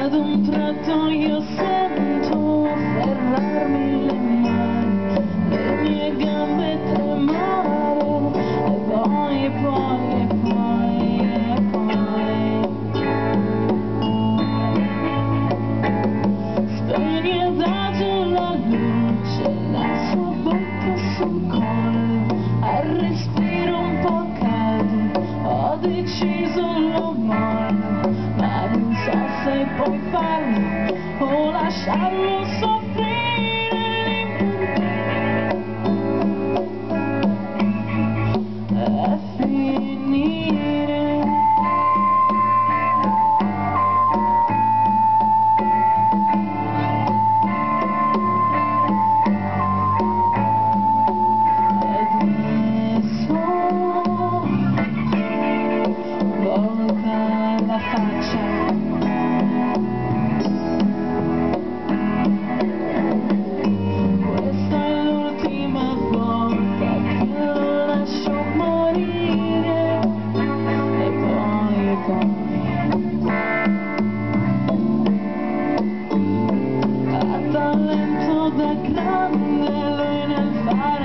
Ad un tratto io sento afferrarmi le mani, le mie gambe tremare, e poi spegni dato la luce, la sua bocca sul collo, al respiro un po' caldo, ho deciso lo mollo, ma non so se puoi farlo o lasciarlo soffrire e finire. Adesso volta la faccia, questa è l'ultima volta che lo lascio morire, e poi ha talento da grande lui nel fare